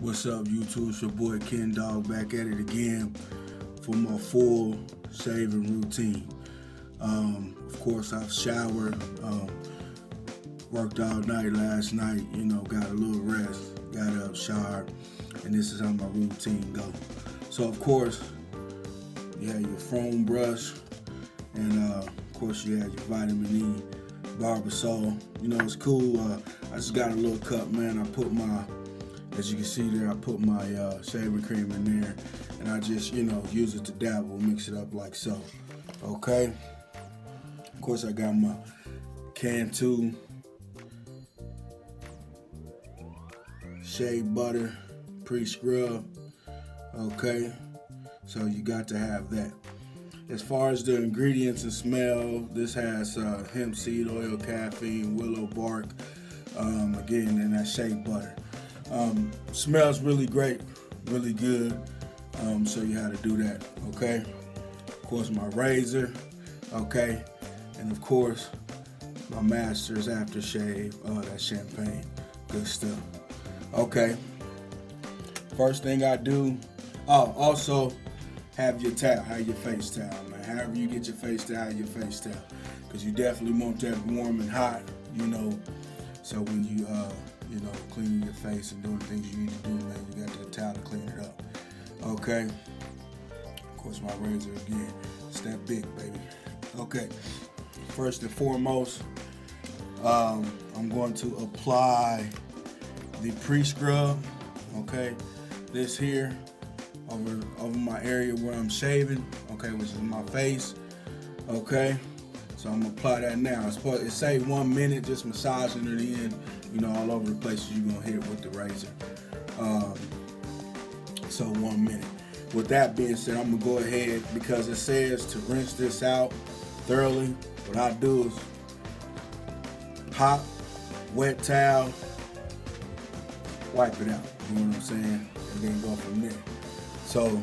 What's up, YouTube? It's your boy Ken Dog back at it again for my full shaving routine. Of course, I've showered, worked all night last night, got a little rest, got up, showered, and this is how my routine goes. So, of course, you have your foam brush, and of course, you have your vitamin E Barbasol. It's cool. I just got a little cup, man. I put as you can see there, I put my shaving cream in there, and I just, use it to dabble, mix it up like so. Okay. Of course, I got my Cantu shea butter pre-scrub. Okay. So you got to have that. As far as the ingredients and smell, this has hemp seed oil, caffeine, willow bark, again, and that shea butter. Smells really great, really good. So you how to do that, okay? Of course, my razor, okay? And of course, my Master's aftershave, that champagne, good stuff. Okay. First thing I do, also have your towel, have your face towel, man. However you get your face towel, have your face towel. Because you definitely want that warm and hot, so when you, cleaning your face and doing the things you need to do, man, you got that towel to clean it up. Okay. Of course, my razor again, it's that big, baby. Okay. First and foremost, I'm going to apply the pre-scrub, okay, this here over my area where I'm shaving, okay, which is my face, okay. So I'm gonna apply that now. It say 1 minute, just massaging it in, all over the places you're gonna hit it with the razor. So 1 minute. With that being said, I'm gonna go ahead, because it says to rinse this out thoroughly. What I do is hot, wet towel, wipe it out. You know what I'm saying? And then go from there. So,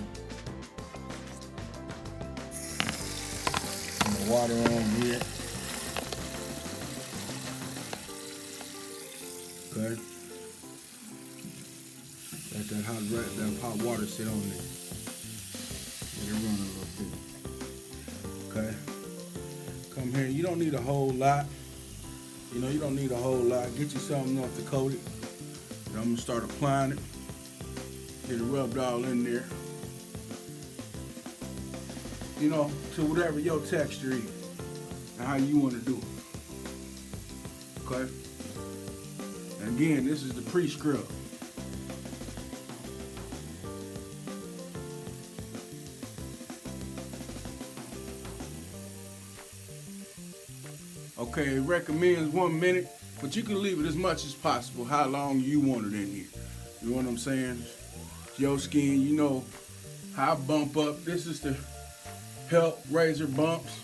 the water on here. Okay. Let that hot water sit on there. Let it run a little bit. Okay. Come here. You don't need a whole lot. You don't need a whole lot. Get you something enough to coat it. And I'm gonna start applying it. Get it rubbed all in there. To whatever your texture is and how you want to do it. Okay? And again, this is the pre-scrub. Okay, it recommends 1 minute, but you can leave it as much as possible, how long you want it in here. You know what I'm saying? Your skin, how I bump up. This is to help razor bumps,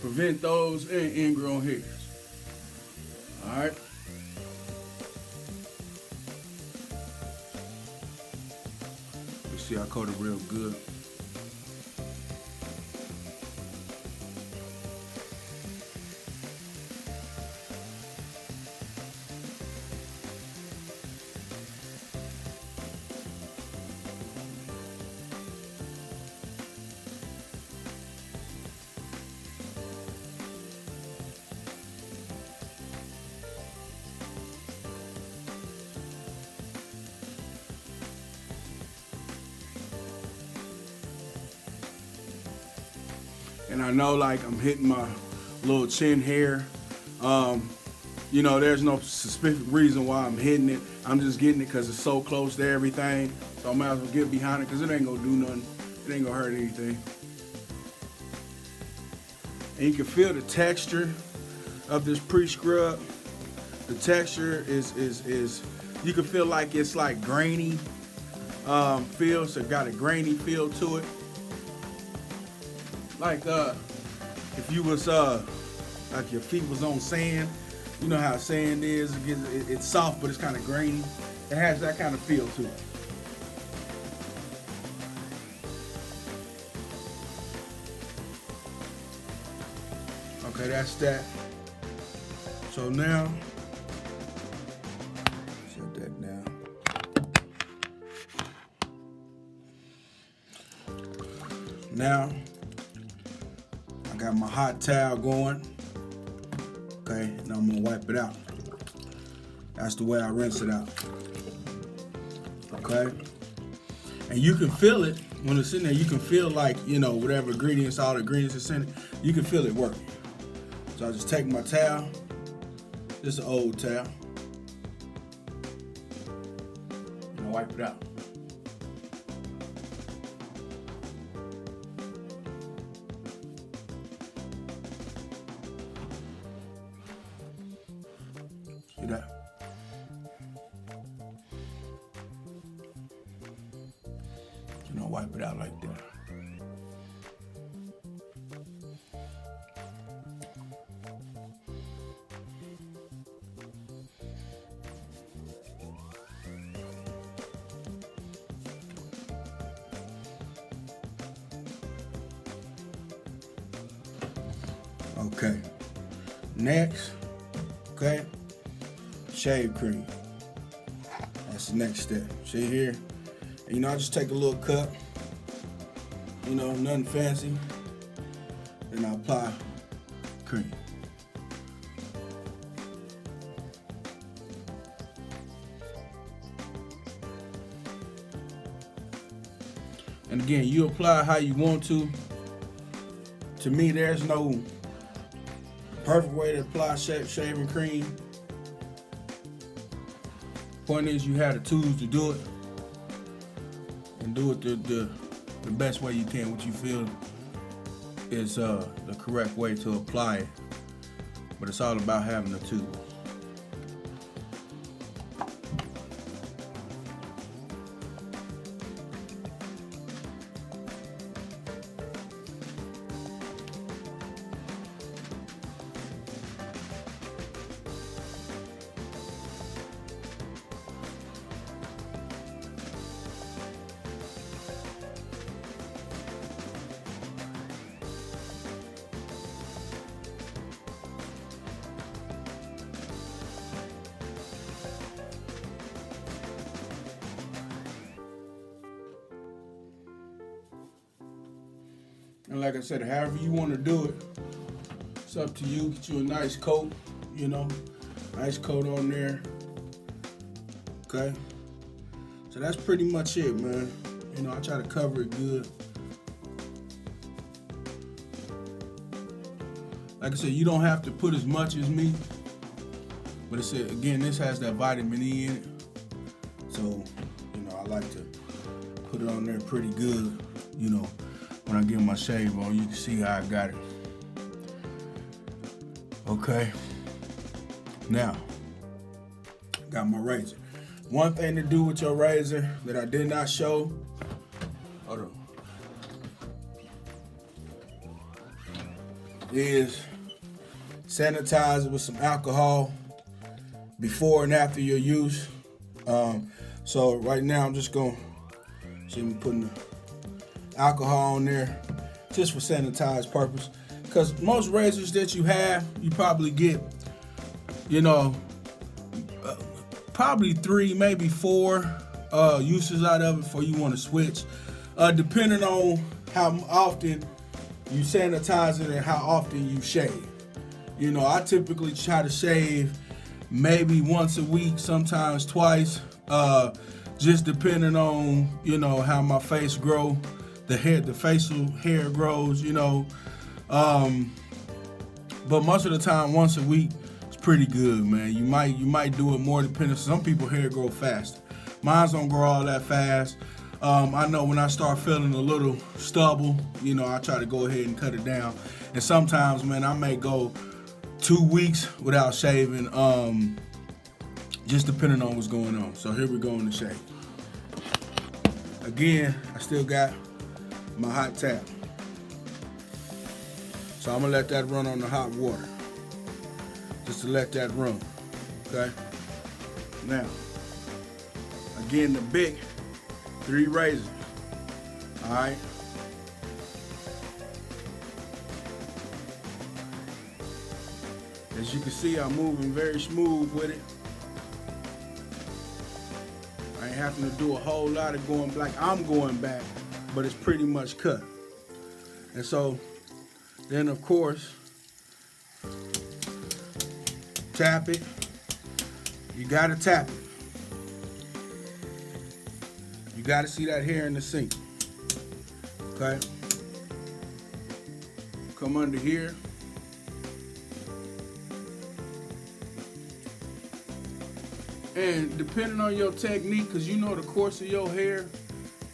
prevent those and ingrown hairs. All right. You see, I coat it real good. And I know, like, I'm hitting my little chin hair. There's no specific reason why I'm hitting it. I'm just getting it because it's so close to everything. So I might as well get behind it because it ain't gonna do nothing. It ain't gonna hurt anything. And you can feel the texture of this pre-scrub. The texture is you can feel like it's like grainy feel. So it got a grainy feel to it. Like if you was like your feet was on sand, you know how sand is. It's soft, but it's kind of grainy. It has that kind of feel to it. Okay, that's that. So now, shut that down. Now, I got my hot towel going. Okay, now I'm gonna wipe it out. That's the way I rinse it out. Okay? And you can feel it when it's in there. You can feel like, you know, whatever ingredients, all the ingredients that's in it, you can feel it working. So I just take my towel. This is an old towel. And I wipe it out. See that? You know, wipe it out like that. Okay. Next, okay, shave cream. That's the next step. See here? You know, I just take a little cup, you know, nothing fancy, and I apply cream. And again, you apply how you want to. To me, there's no perfect way to apply shaving cream. Point is, you have the tools to do it, and do it the best way you can, what you feel is the correct way to apply it. But it's all about having the tools. And like I said, however you want to do it, it's up to you. Get you a nice coat, you know, nice coat on there. Okay. So that's pretty much it, man. You know, I try to cover it good. Like I said, you don't have to put as much as me, but it's again, this has that vitamin E in it. So, you know, I like to put it on there pretty good, you know. When I get my shave on, you can see how I got it. Okay. Now, got my razor. One thing to do with your razor that I did not show, hold on, is sanitize it with some alcohol before and after your use. So right now I'm just gonna see me putting the alcohol on there just for sanitized purpose, because most razors that you have, you probably get, you know, probably 3, maybe 4 uses out of it before you want to switch, depending on how often you sanitize it and how often you shave. You know, I typically try to shave maybe once a week, sometimes twice, just depending on, you know, how my face grow. The facial hair grows, you know. But most of the time, once a week, it's pretty good, man. You might do it more depending. Some people hair grow faster. Mine's don't grow all that fast. I know when I start feeling a little stubble, you know, I try to go ahead and cut it down. And sometimes, man, I may go 2 weeks without shaving, just depending on what's going on. So here we go in the shave. Again, I still got my hot towel. So I'm gonna let that run on the hot water. Just to let that run, okay? Now, again, the big 3 razors, all right? As you can see, I'm moving very smooth with it. I ain't having to do a whole lot of going back. I'm going back, but it's pretty much cut. And so then of course, tap it. You gotta tap it. You gotta see that hair in the sink. Okay? Come under here. And depending on your technique, because you know the course of your hair,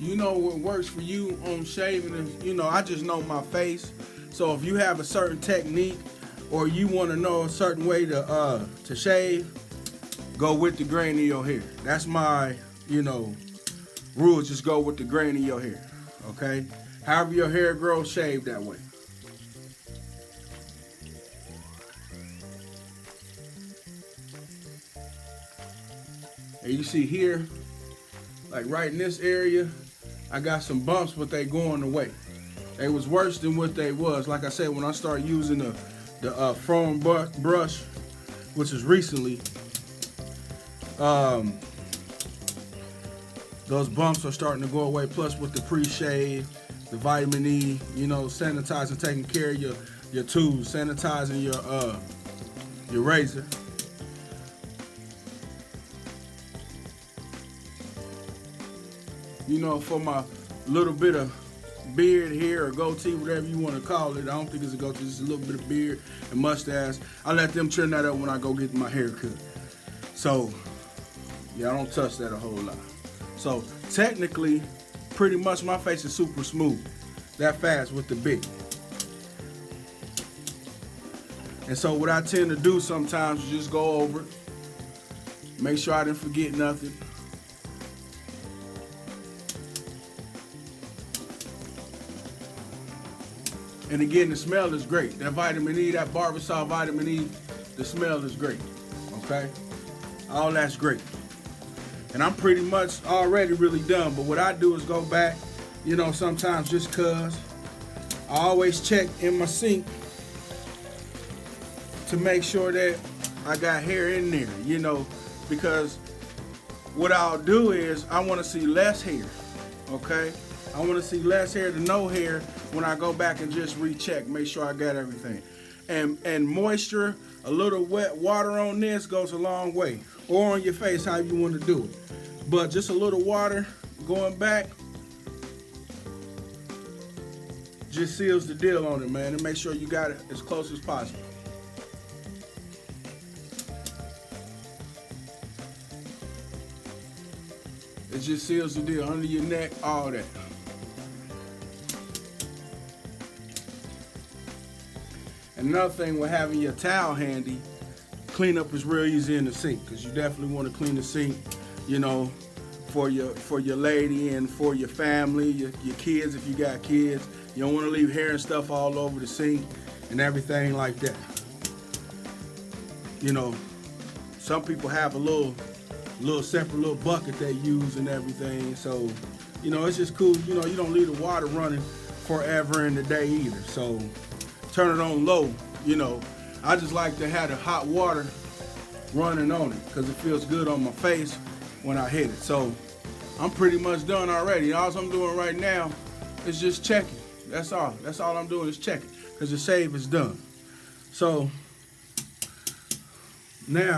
you know what works for you on shaving. And, you know, I just know my face. So if you have a certain technique or you want to know a certain way to shave, go with the grain of your hair. That's my, you know, rule. Just go with the grain of your hair. Okay? However your hair grows, shave that way. And you see here, like right in this area, I got some bumps, but they going away. They was worse than what they was. Like I said, when I started using the foam brush, which is recently, those bumps are starting to go away. Plus with the pre-shave, the vitamin E, you know, sanitizing, taking care of your tools, sanitizing your razor. You know, for my little bit of beard here or goatee, whatever you want to call it. I don't think it's a goatee, it's a little bit of beard and mustache. I let them trim that up when I go get my hair cut. So, yeah, I don't touch that a whole lot. So, technically, pretty much my face is super smooth. That fast with the bit. And so what I tend to do sometimes is just go over it. Make sure I didn't forget nothing. And again, the smell is great. That vitamin E, that Barbasol vitamin E, the smell is great, okay? All that's great. And I'm pretty much already really done, but what I do is go back, you know, sometimes just cause I always check in my sink to make sure that I got hair in there, you know, because what I'll do is I want to see less hair, okay? I want to see less hair to no hair when I go back and just recheck, make sure I got everything. And moisture, a little wet water on this goes a long way. Or on your face, how you want to do it. But just a little water going back just seals the deal on it, man. And make sure you got it as close as possible. It just seals the deal under your neck, all that. Another thing with having your towel handy, cleanup is real easy in the sink, because you definitely want to clean the sink, you know, for your lady and for your family, your kids if you got kids. You don't want to leave hair and stuff all over the sink and everything like that. You know, some people have a little separate little bucket they use and everything. So, you know, it's just cool. You know, you don't leave the water running forever in the day either. So turn it on low, you know. I just like to have the hot water running on it because it feels good on my face when I hit it. So I'm pretty much done already. All I'm doing right now is just checking. That's all. That's all I'm doing is checking because the shave is done. So now